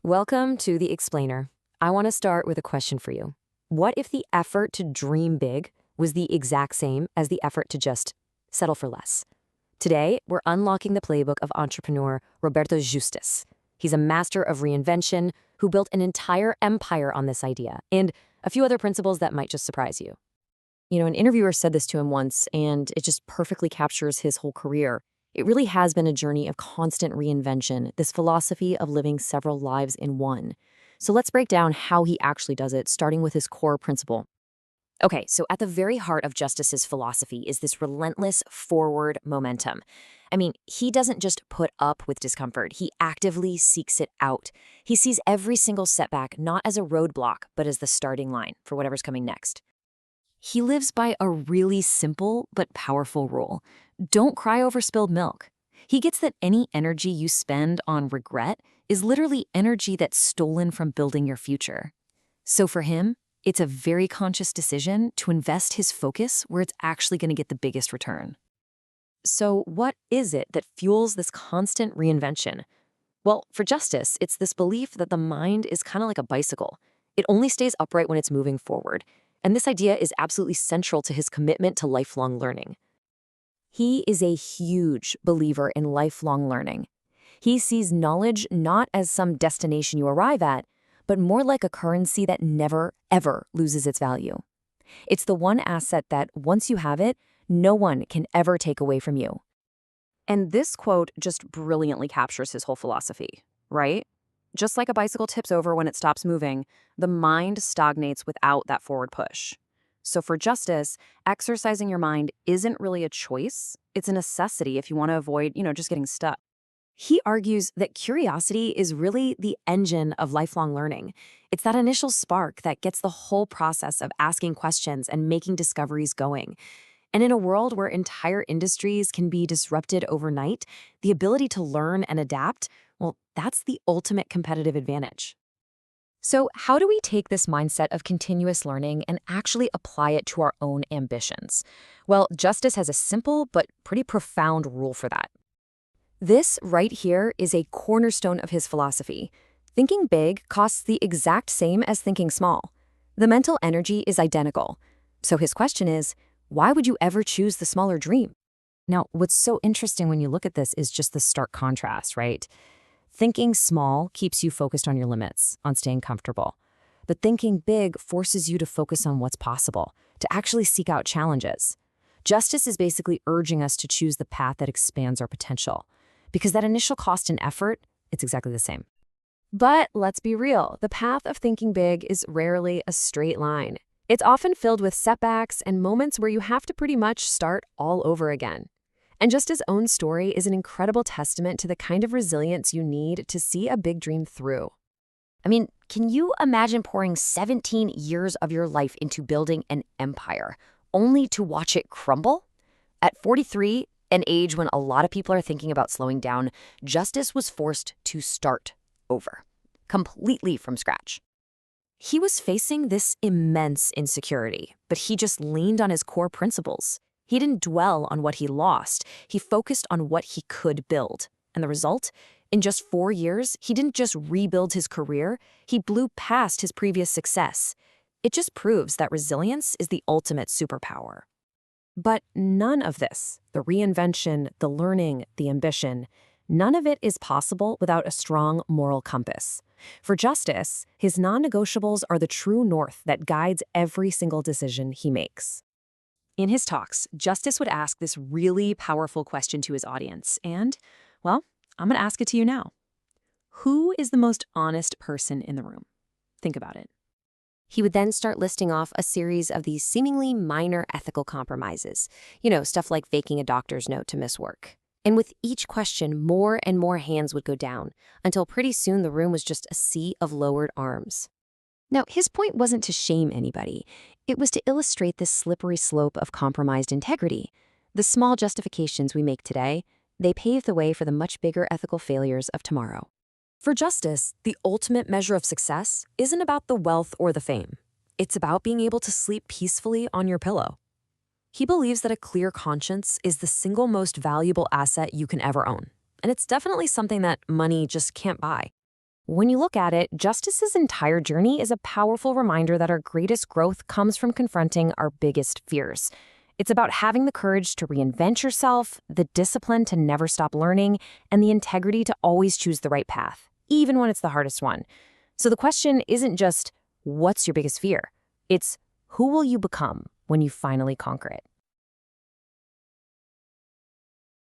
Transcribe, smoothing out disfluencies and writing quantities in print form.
Welcome to The Explainer. I want to start with a question for you. What if the effort to dream big was the exact same as the effort to just settle for less? Today, we're unlocking the playbook of entrepreneur Roberto Justus. He's a master of reinvention who built an entire empire on this idea and a few other principles that might just surprise you. An interviewer said this to him once, and it just perfectly captures his whole career. It really has been a journey of constant reinvention, this philosophy of living several lives in one. So let's break down how he actually does it, starting with his core principle. Okay, so at the very heart of Justus's philosophy is this relentless forward momentum. He doesn't just put up with discomfort, he actively seeks it out. He sees every single setback not as a roadblock, but as the starting line for whatever's coming next. He lives by a really simple but powerful rule. Don't cry over spilled milk. He gets that any energy you spend on regret is literally energy that's stolen from building your future. So for him, it's a very conscious decision to invest his focus where it's actually going to get the biggest return. So what is it that fuels this constant reinvention? Well, for Justus, it's this belief that the mind is kind of like a bicycle. It only stays upright when it's moving forward. And this idea is absolutely central to his commitment to lifelong learning. He is a huge believer in lifelong learning. He sees knowledge not as some destination you arrive at, but more like a currency that never, ever loses its value. It's the one asset that, once you have it, no one can ever take away from you. And this quote just brilliantly captures his whole philosophy, right? Just like a bicycle tips over when it stops moving, the mind stagnates without that forward push. So for Justus, exercising your mind isn't really a choice. It's a necessity if you want to avoid, just getting stuck. He argues that curiosity is really the engine of lifelong learning. It's that initial spark that gets the whole process of asking questions and making discoveries going. And in a world where entire industries can be disrupted overnight, the ability to learn and adapt, well, that's the ultimate competitive advantage. So how do we take this mindset of continuous learning and actually apply it to our own ambitions? Well, Justus has a simple but pretty profound rule for that. This right here is a cornerstone of his philosophy. Thinking big costs the exact same as thinking small. The mental energy is identical. So his question is, why would you ever choose the smaller dream? Now, what's so interesting when you look at this is just the stark contrast, right? Thinking small keeps you focused on your limits, on staying comfortable. But thinking big forces you to focus on what's possible, to actually seek out challenges. Justus is basically urging us to choose the path that expands our potential. Because that initial cost and effort, it's exactly the same. But let's be real, the path of thinking big is rarely a straight line. It's often filled with setbacks and moments where you have to pretty much start all over again. And Justus' own story is an incredible testament to the kind of resilience you need to see a big dream through. Can you imagine pouring 17 years of your life into building an empire, only to watch it crumble? At 43, an age when a lot of people are thinking about slowing down, Justus was forced to start over, completely from scratch. He was facing this immense insecurity, but he just leaned on his core principles. He didn't dwell on what he lost. He focused on what he could build. And the result? In just 4 years, he didn't just rebuild his career, he blew past his previous success. It just proves that resilience is the ultimate superpower. But none of this, the reinvention, the learning, the ambition, none of it is possible without a strong moral compass. For Justus, his non-negotiables are the true north that guides every single decision he makes. In his talks, Justus would ask this really powerful question to his audience, and, well, I'm going to ask it to you now. Who is the most honest person in the room? Think about it. He would then start listing off a series of these seemingly minor ethical compromises. Stuff like faking a doctor's note to miss work. And with each question, more and more hands would go down, until pretty soon the room was just a sea of lowered arms. Now, his point wasn't to shame anybody. It was to illustrate this slippery slope of compromised integrity. The small justifications we make today, they pave the way for the much bigger ethical failures of tomorrow. For Justus, the ultimate measure of success isn't about the wealth or the fame. It's about being able to sleep peacefully on your pillow. He believes that a clear conscience is the single most valuable asset you can ever own. And it's definitely something that money just can't buy. When you look at it, Justus's entire journey is a powerful reminder that our greatest growth comes from confronting our biggest fears. It's about having the courage to reinvent yourself, the discipline to never stop learning, and the integrity to always choose the right path, even when it's the hardest one. So the question isn't just, what's your biggest fear? It's, who will you become when you finally conquer it?